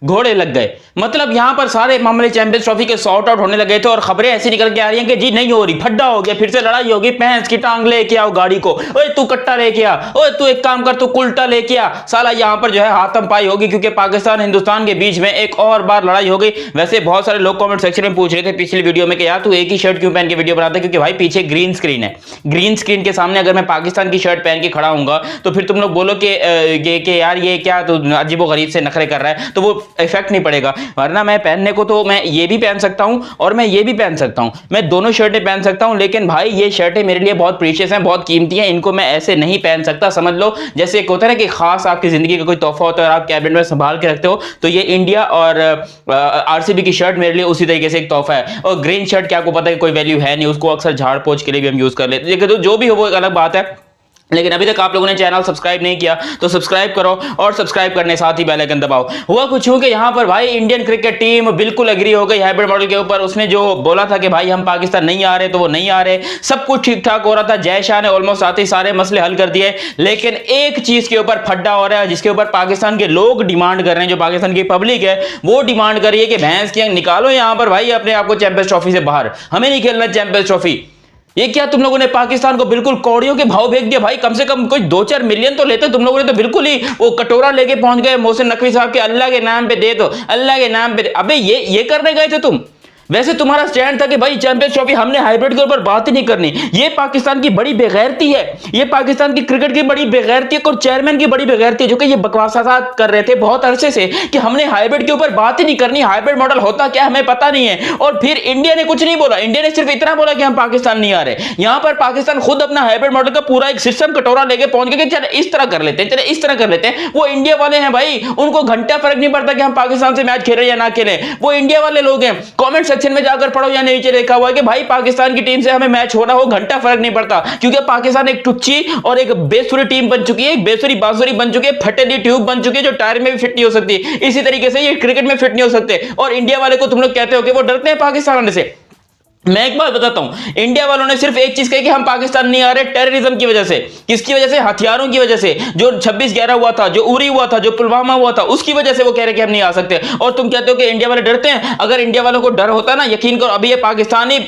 घोड़े लग गए। मतलब यहां पर सारे मामले चैंपियंस ट्रॉफी के सॉर्ट आउट होने लगे थे और खबरें ऐसी निकल के आ रही हैं कि जी नहीं हो रही, फड्डा हो गया, फिर से लड़ाई होगी, भैंस की टांग लेके आओ गाड़ी को, ओए तू कट्टा लेके आ, ओए तू एक काम कर, तू उल्टा लेके आ, साला यहां पर जो है हाथम पाई होगी, क्योंकि पाकिस्तान हिंदुस्तान के बीच में एक और बार लड़ाई हो गई। वैसे बहुत सारे लोग कमेंट सेक्शन में पूछ रहे थे पिछली वीडियो में कि यार तू एक ही शर्ट क्यों पहन के वीडियो बनाता है, क्योंकि भाई पीछे ग्रीन स्क्रीन है, ग्रीन स्क्रीन के सामने अगर मैं पाकिस्तान की शर्ट पहन के खड़ा हूंगा तो फिर तुम लोग बोलो कि यार ये क्या तू अजीबोगरीब से नखरे कर रहा है, तो वो इफेक्ट नहीं पड़ेगा। वरना मैं पहनने को तो मैं ये भी पहन सकता हूं और मैं ये भी पहन सकता हूं, मैं दोनों शर्टें पहन सकता हूं, लेकिन भाई ये शर्टें मेरे लिए बहुत प्रीशियस हैं, बहुत कीमती हैं, इनको मैं ऐसे नहीं पहन सकता। समझ लो जैसे एक होता है ना कि खास आपकी जिंदगी का कोई तोहफा होता है और आप कैबिनेट में संभाल के रखते हो, तो ये इंडिया और आरसीबी की शर्ट मेरे लिए उसी तरीके से एक तोहफा है। और ग्रीन शर्ट क्या आपको पता है कि कोई वैल्यू है नहीं, उसको अक्सर झाड़ पोंछ के लिए भी हम यूज कर लेते हैं, लेकिन तो जो भी हो वो एक अलग बात है। लेकिन अभी तक आप लोगों ने चैनल सब्सक्राइब नहीं किया तो सब्सक्राइब करो और सब्सक्राइब करने साथ ही बेल आइकन दबाओ। हुआ कुछ यूं कि यहां पर भाई इंडियन क्रिकेट टीम बिल्कुल एग्री हो गई हाइब्रिड मॉडल के ऊपर। उसने जो बोला था कि भाई हम पाकिस्तान नहीं आ रहे तो वो नहीं आ रहे, सब कुछ ठीक ठाक हो रहा था, जय शाह ने ऑलमोस्ट आते ही सारे मसले हल कर दिए। लेकिन एक चीज के ऊपर फड्डा हो रहा है जिसके ऊपर पाकिस्तान के लोग डिमांड कर रहे हैं, जो पाकिस्तान की पब्लिक है वो डिमांड कर रही है कि भैंस की निकालो यहां पर भाई अपने आप को चैंपियंस ट्रॉफी से बाहर, हमें नहीं खेलना चैंपियंस ट्रॉफी। ये क्या तुम लोगों ने पाकिस्तान को बिल्कुल कौड़ियों के भाव भेज दिया। भाई कम से कम कोई 2-4 मिलियन तो लेते, तुम लोगों ने तो बिल्कुल ही वो कटोरा लेके पहुंच गए मोहसिन नकवी साहब के, अल्लाह के नाम पे दे दो, अल्लाह के नाम पे। अबे ये करने गए थे तुम? वैसे तुम्हारा स्टैंड था कि भाई चैंपियंस ट्रॉफी हमने हाइब्रिड के ऊपर बात ही नहीं करनी, ये पाकिस्तान की बड़ी बेगैरती है, ये पाकिस्तान की क्रिकेट की बड़ी बेगैरती है और चेयरमैन की बड़ी बेगैरती है, जो कि ये बकवासात कर रहे थे बहुत अरसे से कि हमने हाइब्रिड के ऊपर बात ही नहीं करनी, हाइब्रिड मॉडल होता क्या हमें पता नहीं है। और फिर इंडिया ने कुछ नहीं बोला, इंडिया ने सिर्फ इतना बोला कि हम पाकिस्तान नहीं आ रहे। यहां पर पाकिस्तान खुद अपना हाइब्रिड मॉडल का पूरा एक सिस्टम कटोरा लेके पहुंच गए कि चले इस तरह कर लेते हैं, चले इस तरह कर लेते हैं। वो इंडिया वाले हैं भाई, उनको घंटा फर्क नहीं पड़ता कि हम पाकिस्तान से मैच खेले या ना खेले, वो इंडिया वाले लोग हैं। कॉमेंट सेक्शन में जाकर पढ़ो, नीचे लिखा हुआ है कि भाई पाकिस्तान की टीम से हमें मैच होना हो घंटा फर्क नहीं पड़ता, क्योंकि पाकिस्तान एक टुच्ची और एक बेसुरी टीम बन चुकी है, एक बेसुरी बांसुरी बन चुकी है, फटेली ट्यूब बन चुकी है जो टायर में भी फिट नहीं हो सकती। इसी तरीके से ये क्रिकेट में फिट नहीं हो सकते। और इंडिया वाले को तुम लोग कहते हो कि वो डरते हैं पाकिस्तान आने से। मैं एक बात बताता हूं, इंडिया वालों ने सिर्फ एक चीज कही कि हम पाकिस्तान नहीं आ रहे टेररिज्म की वजह से। किसकी वजह से? हथियारों की वजह से। जो 26/11 हुआ था, जो उरी हुआ था, जो पुलवामा हुआ था, उसकी वजह से वो कह रहे कि हम नहीं आ सकते। और तुम कहते हो कि इंडिया वाले डरते हैं। अगर इंडिया वालों को डर होता ना, यकीन करो अभी ये पाकिस्तानी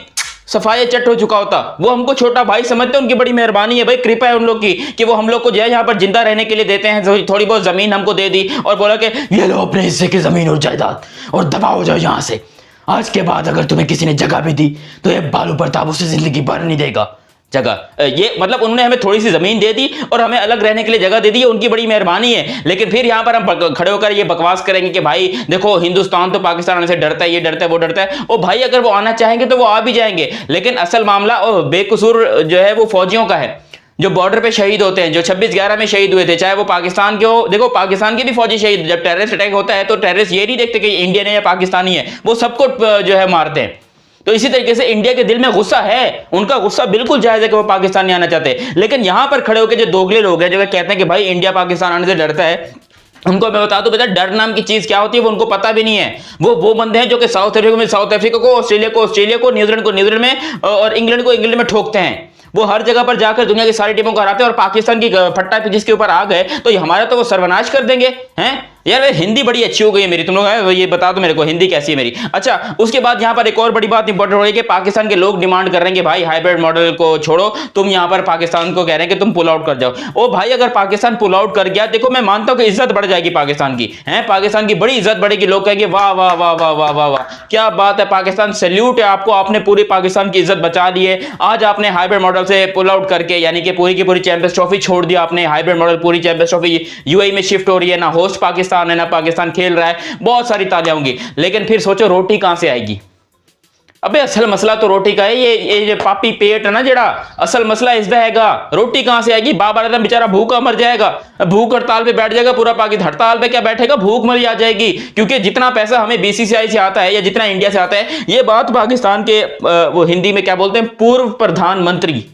सफाई चट हो चुका होता। वो हमको छोटा भाई समझते हैं, उनकी बड़ी मेहरबानी है भाई, कृपा है उन लोग की कि वो हम लोग को जो है यहाँ पर जिंदा रहने के लिए देते हैं, थोड़ी बहुत जमीन हमको दे दी और बोला कि ये लो अपने हिस्से की जमीन और जायदाद और दबा हो जाओ यहाँ से। आज के बाद अगर तुम्हें किसी ने जगह भी दी तो ये बालू प्रताप उसे जिंदगी भर नहीं देगा जगह। ये मतलब उन्होंने हमें थोड़ी सी जमीन दे दी और हमें अलग रहने के लिए जगह दे दी, उनकी बड़ी मेहरबानी है। लेकिन फिर यहां पर हम खड़े होकर ये बकवास करेंगे कि भाई देखो हिंदुस्तान तो पाकिस्तान आने से डरता है, ये डरता है, वो डरता है। ओ भाई अगर वो आना चाहेंगे तो वो आ भी जाएंगे, लेकिन असल मामला बेकसूर जो है वो फौजियों का है, जो बॉर्डर पे शहीद होते हैं, जो 26/11 में शहीद हुए थे, चाहे वो पाकिस्तान के हो। देखो पाकिस्तान के भी फौजी शहीद, जब टेररिस्ट अटैक होता है तो टेररिस्ट ये नहीं देखते कि इंडियन है या पाकिस्तानी है, वो सबको जो है मारते हैं। तो इसी तरीके से इंडिया के दिल में गुस्सा है, उनका गुस्सा बिल्कुल जायज है कि वो पाकिस्तान नहीं आना चाहते। लेकिन यहां पर खड़े होकर जो दोगले लोग हैं जो कहते हैं कि भाई इंडिया पाकिस्तान आने से डरता है, उनको मैं बता दूं बेटा डर नाम की चीज क्या होती है वो उनको पता भी नहीं है। वो बंदे हैं जो कि साउथ अफ्रीका को, ऑस्ट्रेलिया को, न्यूजीलैंड को न्यूजीलैंड में और इंग्लैंड को इंग्लैंड में ठोकते हैं। वो हर जगह पर जाकर दुनिया की सारी टीमों को हराते हैं और पाकिस्तान की फट्टा पे जिसके ऊपर आ गए तो हमारा तो वो सर्वनाश कर देंगे हैं। यार हिंदी बड़ी अच्छी हो गई है मेरी, तुम लोग है ये बता दो मेरे को हिंदी कैसी है मेरी। अच्छा उसके बाद यहाँ पर एक और बड़ी बात इंपॉर्टेंट हो रही है कि पाकिस्तान के लोग डिमांड कर रहे हैं कि भाई हाइब्रिड मॉडल को छोड़ो, तुम यहाँ पर पाकिस्तान को कह रहे हैं कि तुम पुल आउट कर जाओ। ओ भाई अगर पाकिस्तान पुल आउट कर गया, देखो मैं मानता हूँ कि इज्जत बढ़ जाएगी पाकिस्तान की, है पाकिस्तान की बड़ी इज्जत बढ़ेगी, लोग कहेंगे वाह वाह वाह वाह वाह वाह वाह क्या बात है पाकिस्तान, सैल्यूट है आपको, आपने पूरी पाकिस्तान की इज्जत बचा ली है। आज आपने हाइब्रिड मॉडल से पुल आउट करके यानी कि पूरी की पूरी चैंपियंस ट्रॉफी छोड़ दिया आपने, हाइब्रिड मॉडल पूरी चैंपियंस ट्रॉफी यूएई में शिफ्ट हो रही है, ना होस्ट पाकिस्तान है ना पाकिस्तान खेल रहा है, बहुत सारी तालियां होंगी। लेकिन फिर सोचो रोटी कहां से आएगी? अबे असल मसला तो रोटी का है, ये पापी पेट है ना जेड़ा, असल मसला इसदा हैगा, रोटी कहां से आएगी? बाबर आदम बेचारा भूखा मर जाएगा, भूख हड़ताल पे बैठ जाएगा, पूरा पाकिस्तान हड़ताल पे क्या बैठेगा, भूख मरी आ जाएगी। क्योंकि जितना पैसा हमें बीसीसीआई से आता है या जितना इंडिया से आता है, ये बात पाकिस्तान के वो हिंदी में क्या बोलते हैं, पूर्व प्रधानमंत्री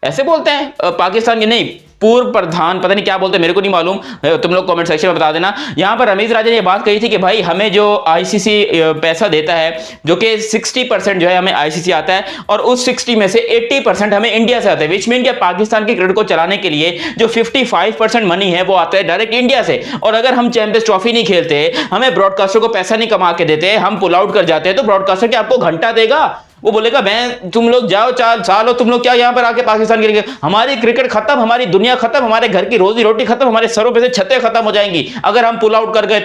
ऐसे बोलते हैं, पाकिस्तान के नहीं, पूर्व प्रधान, पता नहीं क्या बोलते मेरे को नहीं मालूम, तुम लोग कमेंट सेक्शन में बता देना। यहां पर रमीज राजा ने बात कही थी कि भाई हमें जो आईसीसी पैसा देता है, जो कि 60% जो है हमें आईसीसी आता है, और उस 60 में से 80% हमें इंडिया से आता है, विच मीन कि पाकिस्तान की क्रिकेट को चलाने के लिए जो 55% मनी है वो आता है डायरेक्ट इंडिया से। और अगर हम चैंपियंस ट्रॉफी नहीं खेलते, हमें ब्रॉडकास्टर को पैसा नहीं कमा के देते, हम पुल आउट कर जाते हैं, तो ब्रॉडकास्टर क्या आपको घंटा देगा? वो बोलेगा मैं तुम लोग जाओ 4 साल हो, तुम लोग क्या यहां पर आके पाकिस्तान के लिए, हमारी क्रिकेट खत्म, हमारी दुनिया खत्म, हमारे घर की रोजी रोटी खत्म, हमारे सरों पे से छतें खत्म हो जाएंगी अगर हम पुल आउट कर गए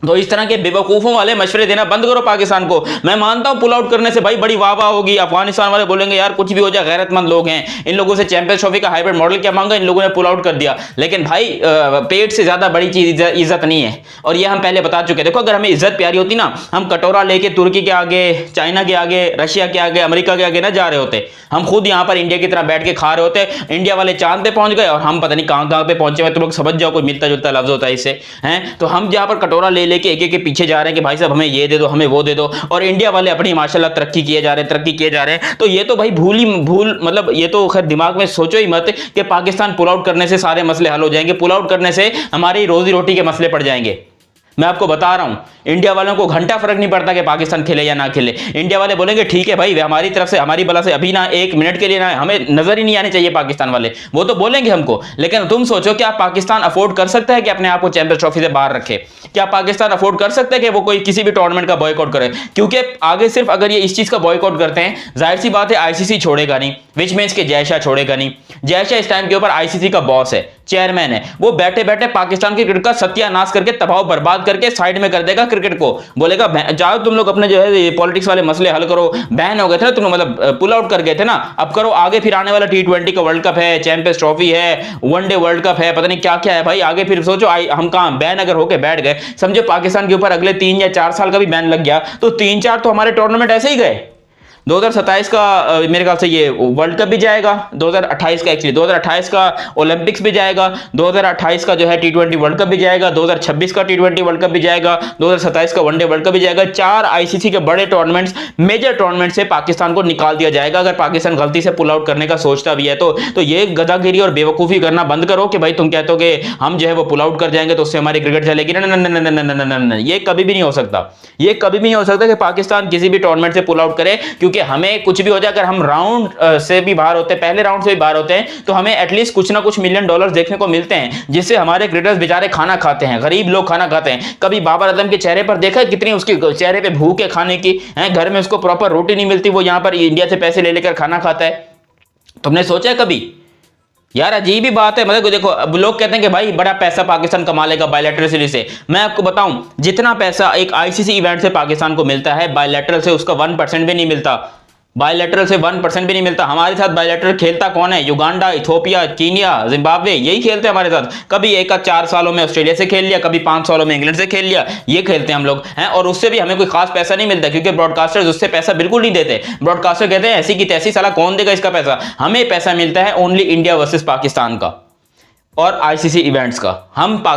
तो इस तरह के बेवकूफों वाले मशवरे देना बंद करो पाकिस्तान को। मैं मानता हूं पुल आउट करने से भाई बड़ी वाह होगी, अफगानिस्तान वाले बोलेंगे यार कुछ भी हो जाए, गैरतमंद लोग हैं, इन लोगों से चैंपियंस ट्रॉफी का हाइब्रिड मॉडल क्या मांगा, इन लोगों ने पुल आउट कर दिया। लेकिन भाई पेट से ज्यादा बड़ी चीज इज्जत नहीं है, और ये हम पहले बता चुके हैं। देखो अगर हमें इज्जत प्यारी होती ना, हम कटोरा लेके तुर्की के आगे, चाइना के आगे, रशिया के आगे, अमेरिका के आगे ना जा रहे होते, हम खुद यहाँ पर इंडिया की तरह बैठ के खा रहे होते। इंडिया वाले चांद पे पहुंच गए और हम पता नहीं कहां पे पहुंचे हुए, तुम लोग समझ जाओ, कोई मिलता जुलता लफ्ज होता है इससे, हैं। तो हम जहां पर कटोरा ले लेके एक एक के पीछे जा रहे हैं कि भाई साहब हमें ये दे दो, हमें वो दे दो, और इंडिया वाले अपनी माशाल्लाह तरक्की किए जा रहे हैं। तो ये तो भाई भूल मतलब ये तो खैर दिमाग में सोचो ही मत कि पाकिस्तान पुल आउट करने से सारे मसले हल हो जाएंगे, पुल आउट करने से हमारी रोजी रोटी के मसले पड़ जाएंगे। मैं आपको बता रहा हूं, इंडिया वालों को घंटा फर्क नहीं पड़ता कि पाकिस्तान खेले या ना खेले। इंडिया वाले बोलेंगे ठीक है भाई, हमारी तरफ से, हमारी बला से अभी ना 1 मिनट के लिए ना हमें नजर ही नहीं आने चाहिए पाकिस्तान वाले, वो तो बोलेंगे हमको। लेकिन तुम सोचो क्या पाकिस्तान अफोर्ड कर सकता है कि अपने आप को चैंपियंस ट्रॉफी से बाहर रखे? क्या पाकिस्तान अफोर्ड कर सकता है कि वो कोई किसी भी टूर्नामेंट का बॉयकॉट करे? क्योंकि आगे सिर्फ अगर ये इस चीज का बॉयकॉट करते हैं, जाहिर सी बात है आईसीसी छोड़ेगा नहीं, विच मींस के जय शाह छोड़ेगा नहीं। जय शाह इस टाइम के ऊपर आईसीसी का बॉस है, चेयरमैन है, वो बैठे बैठे पाकिस्तान की क्रिकेट का सत्यानाश करके, तबाह बर्बाद करके साइड में कर देगा क्रिकेट को। बोलेगा जाओ तुम लोग अपने जो है पॉलिटिक्स वाले मसले हल करो, बैन हो गए थे ना तुम लोग, मतलब पुल आउट कर गए थे ना, अब करो आगे, फिर आने वाला T20 का वर्ल्ड कप है, चैंपियंस ट्रॉफी है, वनडे वर्ल्ड कप है, पता नहीं क्या क्या है भाई, आगे फिर सोचो। हम कहां बैन अगर होके बैठ गए, समझो पाकिस्तान के ऊपर अगले 3 या 4 साल का भी बैन लग गया, तो 3-4 तो हमारे टूर्नामेंट ऐसे ही गए। 2027 का मेरे ख्याल से ये वर्ल्ड कप भी जाएगा, 2028 का, एक्चुअली 2028 का ओलंपिक्स भी जाएगा, 2028 का जो है T20 वर्ल्ड कप भी जाएगा, 2026 का T20 वर्ल्ड कप भी जाएगा, 2027 का वनडे वर्ल्ड कप भी जाएगा। 4 आईसीसी के बड़े टूर्नामेंट्स, मेजर टूर्नामेंट से पाकिस्तान को निकाल दिया जाएगा अगर पाकिस्तान गलती से पुल आउट करने का सोचता भी है तो ये गदागिरी और बेवकूफ़ी करना बंद करो कि भाई तुम कहते हो कि हम जो है वो पुल आउट कर जाएंगे तो उससे हमारी क्रिकेट चलेगी। ना, ये कभी भी नहीं हो सकता, ये कभी भी नहीं हो सकता कि पाकिस्तान किसी भी टूर्नामेंट से पुल आउट करे, क्योंकि हमें कुछ भी हो जाए, अगर हम राउंड से भी बाहर होते हैं, पहले राउंड से भी बाहर होते हैं, तो हमें एटलीस्ट कुछ ना कुछ $1 मिलियन देखने को मिलते हैं, जिससे हमारे क्रिकेटर्स बेचारे खाना खाते हैं, गरीब लोग खाना खाते हैं। कभी बाबर आजम के चेहरे पर देखा है कितनी उसके चेहरे पे भूख है खाने की, है, घर में उसको प्रॉपर रोटी नहीं मिलती, वो यहां पर इंडिया से पैसे ले लेकर खाना खाता है? तुमने सोचा है कभी? यार अजीब ही बात है। मतलब देखो, अब लोग कहते हैं कि भाई बड़ा पैसा पाकिस्तान कमा लेगा बायलैटरल सीरीज से। मैं आपको बताऊं, जितना पैसा एक आईसीसी इवेंट से पाकिस्तान को मिलता है, बायलैटरल से उसका 1% भी नहीं मिलता। बायलैटरल से 1% भी नहीं मिलता। हमारे साथ बायलैटरल खेलता कौन है? युगांडा, इथियोपिया, कीनिया, जिम्बाब्वे, यही खेलते हैं हमारे साथ। कभी एक 4 सालों में ऑस्ट्रेलिया से खेल लिया, कभी 5 सालों में इंग्लैंड से खेल लिया, ये खेलते हैं हम लोग, हैं। और उससे भी हमें कोई खास पैसा नहीं मिलता, क्योंकि ब्रॉडकास्टर्स उससे पैसा बिल्कुल नहीं देते। ब्रॉडकास्टर कहते हैं ऐसी की तैसी, साला कौन देगा इसका पैसा? हमें पैसा मिलता है ओनली इंडिया वर्सेस पाकिस्तान का और आईसीसी इवेंट्स का।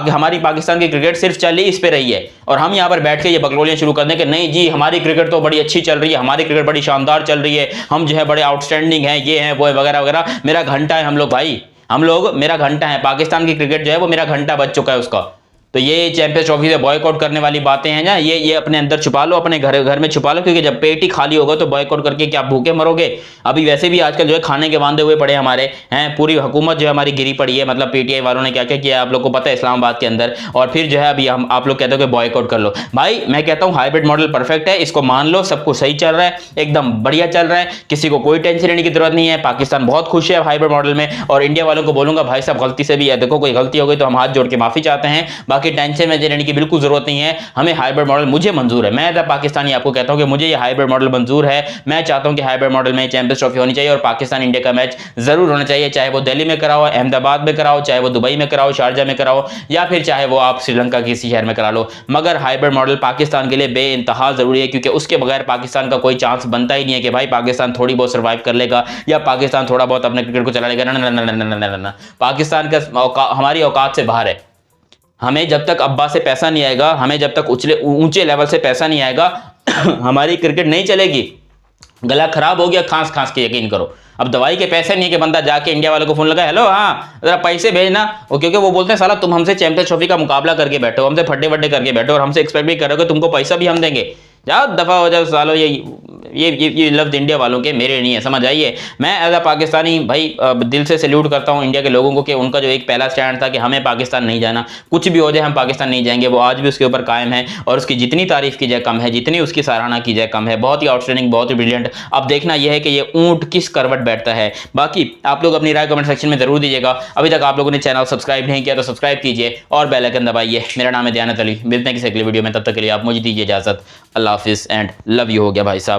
हमारी पाकिस्तान की क्रिकेट सिर्फ चली इस पे रही है, और हम यहाँ पर बैठ के ये बकलोलियां शुरू कर दें कि नहीं जी हमारी क्रिकेट तो बड़ी अच्छी चल रही है, हमारी क्रिकेट बड़ी शानदार चल रही है, हम जो है बड़े आउटस्टैंडिंग हैं, ये हैं वो है वगैरह वगैरह। मेरा घंटा है, हम लोग मेरा घंटा है। पाकिस्तान की क्रिकेट जो है वो मेरा घंटा बज चुका है उसका। तो ये चैंपियंस ट्रॉफी से बॉयकॉट करने वाली बातें हैं ना, ये अपने अंदर छुपा लो, अपने घर में छुपा लो, क्योंकि जब पेट ही खाली होगा तो बॉयकॉट करके क्या भूखे मरोगे? अभी वैसे भी आजकल जो है खाने के वांदे हुए पड़े हमारे हैं, पूरी हुकूमत जो है हमारी गिरी पड़ी है। मतलब पीटीआई वालों ने क्या क्या किया आप लोग को पता है इस्लामाबाद के अंदर, और फिर जो है अभी आप लोग कहते हो कि बॉयकॉट कर लो। भाई मैं कहता हूँ हाइब्रिड मॉडल परफेक्ट है, इसको मान लो, सब कुछ सही चल रहा है, एकदम बढ़िया चल रहा है, किसी को कोई टेंशन लेने की जरूरत नहीं है। पाकिस्तान बहुत खुश है हाइब्रिड मॉडल में, और इंडिया वालों को बोलूंगा भाई साहब गलती से भी देखो कोई गलती हो गई तो हम हाथ जोड़ के माफी चाहते हैं, बाकी टेंशन में की बिल्कुल जरूरत नहीं है। हमें हाइब्रिड मॉडल मुझे मंजूर है, मैं एज पाकिस्तानी आपको कहता हूं कि मुझे ये हाइब्रिड मॉडल मंजूर है। मैं चाहता हूं कि हाइब्रिड मॉडल में चैंपियंस ट्रॉफी होनी चाहिए और पाकिस्तान इंडिया का मैच जरूर होना चाहिए, चाहे वो दिल्ली में कराओ, अहमदाबाद में कराओ, चाहे वो दुबई में कराओ, शारजा में कराओ, या फिर चाहे वो आप श्रीलंका किसी शहर में करा लो। मगर हाइब्रिड मॉडल पाकिस्तान के लिए बेइंतहा जरूरी है, क्योंकि उसके बगैर पाकिस्तान का कोई चांस बनता ही नहीं है कि भाई पाकिस्तान थोड़ी बहुत सर्वाइव कर लेगा या पाकिस्तान थोड़ा बहुत अपने क्रिकेट को चला लेगा। ना, पाकिस्तान का हमारी औकात से बाहर है। हमें जब तक अब्बा से पैसा नहीं आएगा, हमें जब तक ऊंचे लेवल से पैसा नहीं आएगा हमारी क्रिकेट नहीं चलेगी। गला खराब हो गया खांस खांस के, यकीन करो। अब दवाई के पैसे नहीं है कि बंदा जाके इंडिया वालों को फोन लगा, हेलो हाँ जरा पैसे भेजना, वो क्योंकि वो बोलते हैं साला तुम हमसे चैंपियंस ट्रॉफी का मुकाबला करके बैठो, हमसे फड्डे वड्डे करके बैठो और हमसे एक्सपेक्ट भी करोगे तुमको पैसा भी हम देंगे। जाओ दफा हो जाओ सालो। ये लफ्ज़ इंडिया वालों के, मेरे नहीं है, समझ आइए। मैं एज अ पाकिस्तानी भाई दिल से सैल्यूट करता हूँ इंडिया के लोगों को कि उनका जो एक पहला स्टैंड था कि हमें पाकिस्तान नहीं जाना, कुछ भी हो जाए हम पाकिस्तान नहीं जाएंगे, वो आज भी उसके ऊपर कायम है और उसकी जितनी तारीफ की जाए कम है, जितनी उसकी सराहना की जाए कम है। बहुत ही आउटस्टैंडिंग, बहुत ही ब्रिलियंट। अब देखना यह है कि ये ऊँट किस करवट बैठता है। बाकी आप लोग अपनी राय कमेंट सेक्शन में जरूर दीजिएगा। अभी तक आप लोगों ने चैनल सब्सक्राइब नहीं किया तो सब्सक्राइब कीजिए और बेल आइकन दबाइए। मेरा नाम है दयानत अली, मिलते हैं किसी अगली वीडियो में, तब तक के लिए आप मुझे दीजिए इजाजत। अल्लाह हाफिज़ एंड लव यू हो गया भाई साहब।